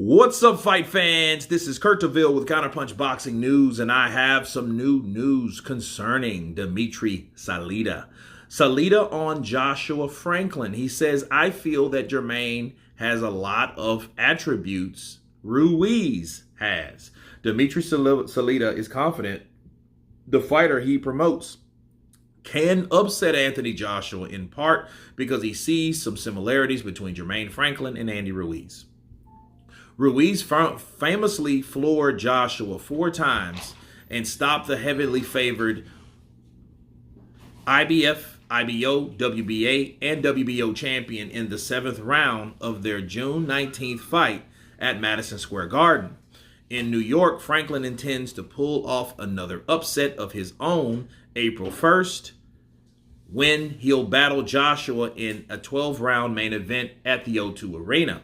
What's up, fight fans? This is Kurt DeVille with Counterpunch Boxing News, and I have some new news concerning Dmitry Salita. Salita on Joshua Franklin. He says, I feel that Jermaine has a lot of attributes Ruiz has. Dmitry Salita is confident the fighter he promotes can upset Anthony Joshua, in part because he sees some similarities between Jermaine Franklin and Andy Ruiz. Ruiz famously floored Joshua 4 times and stopped the heavily favored IBF, IBO, WBA, and WBO champion in the 7th round of their June 19th fight at Madison Square Garden. In New York, Franklin intends to pull off another upset of his own April 1st, when he'll battle Joshua in a 12-round main event at the O2 Arena.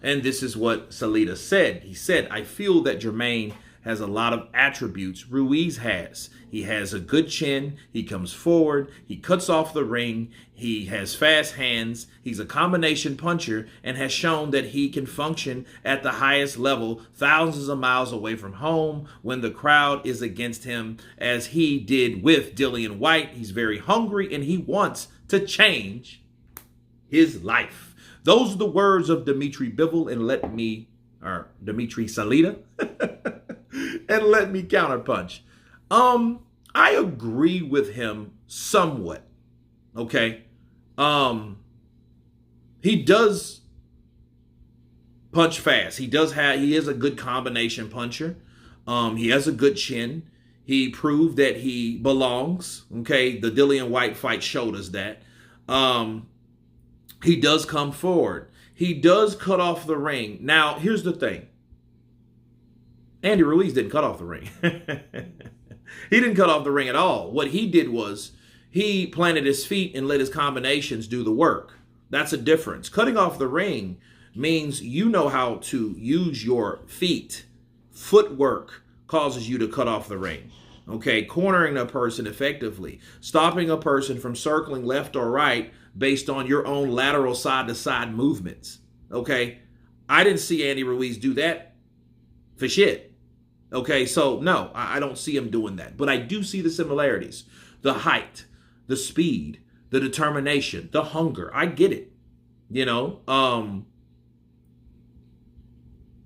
And this is what Salita said. He said, I feel that Jermaine has a lot of attributes Ruiz has. He has a good chin. He comes forward. He cuts off the ring. He has fast hands. He's a combination puncher and has shown that he can function at the highest level thousands of miles away from home when the crowd is against him, as he did with Dillian Whyte. He's very hungry and he wants to change his life. Those are the words of Dmitry Bivol, and Dmitry Salita, and let me counterpunch. I agree with him somewhat. Okay. He does punch fast. He is a good combination puncher. He has a good chin. He proved that he belongs. Okay. The Dillian Whyte fight showed us that. He does come forward. He does cut off the ring. Now, here's the thing. Andy Ruiz didn't cut off the ring. He didn't cut off the ring at all. What he did was he planted his feet and let his combinations do the work. That's a difference. Cutting off the ring means you know how to use your feet. Footwork causes you to cut off the ring. Okay, cornering a person effectively, stopping a person from circling left or right based on your own lateral side-to-side movements. Okay, I didn't see Andy Ruiz do that for shit. Okay, so no, I don't see him doing that. But I do see the similarities. The height, the speed, the determination, the hunger. I get it, you know.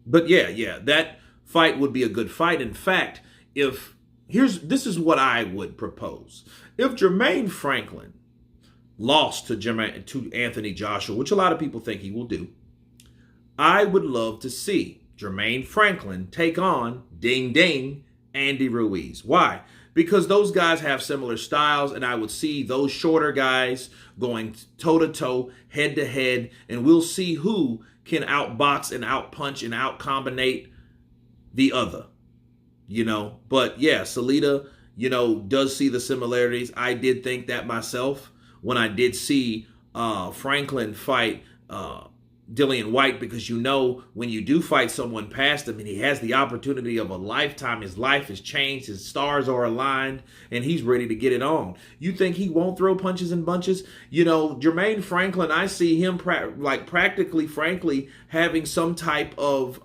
But yeah, that fight would be a good fight. In fact, this is what I would propose. If Jermaine Franklin lost to Anthony Joshua, which a lot of people think he will do, I would love to see Jermaine Franklin take on, ding ding, Andy Ruiz. Why? Because those guys have similar styles, and I would see those shorter guys going toe-to-toe, head-to-head, and we'll see who can outbox and outpunch and outcombinate the other. You know, but yeah, Salita, does see the similarities. I did think that myself when I did see Franklin fight Dillian Whyte, because when you do fight someone past him and he has the opportunity of a lifetime, his life has changed, his stars are aligned, and he's ready to get it on. You think he won't throw punches and bunches? Jermaine Franklin, I see him practically, frankly, having some type of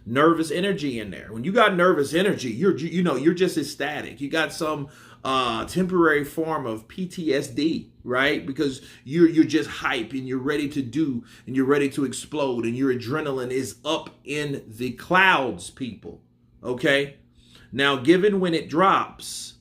nervous energy in there. When you got nervous energy, you're just ecstatic. You got some temporary form of PTSD, right? Because you're just hype and you're ready to do and you're ready to explode and your adrenaline is up in the clouds, people. Okay? Now, given when it drops,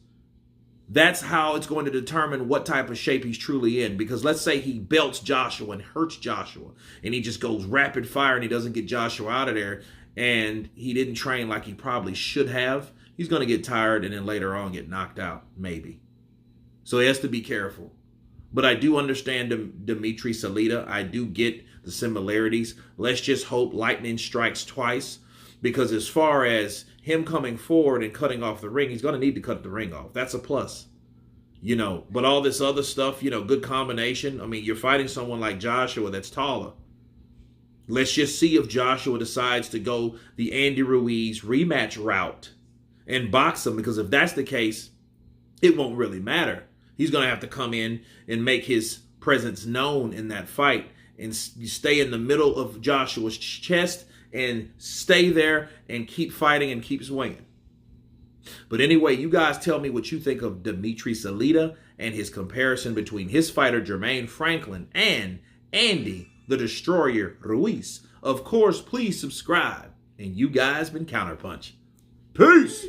that's how it's going to determine what type of shape he's truly in. Because let's say he belts Joshua and hurts Joshua and he just goes rapid fire and he doesn't get Joshua out of there, and he didn't train like he probably should have, he's going to get tired and then later on get knocked out, maybe. So he has to be careful. But I do understand Dmitry Salita. I do get the similarities. Let's just hope lightning strikes twice, because as far as him coming forward and cutting off the ring, he's going to need to cut the ring off. That's a plus. But all this other stuff, good combination. I mean, you're fighting someone like Joshua that's taller. Let's just see if Joshua decides to go the Andy Ruiz rematch route and box him, because if that's the case, it won't really matter. He's going to have to come in and make his presence known in that fight and stay in the middle of Joshua's chest and stay there and keep fighting and keep swinging. But anyway, you guys tell me what you think of Dmitry Salita and his comparison between his fighter Jermaine Franklin and Andy the Destroyer Ruiz. Of course, please subscribe. And you guys been Counterpunch. Peace!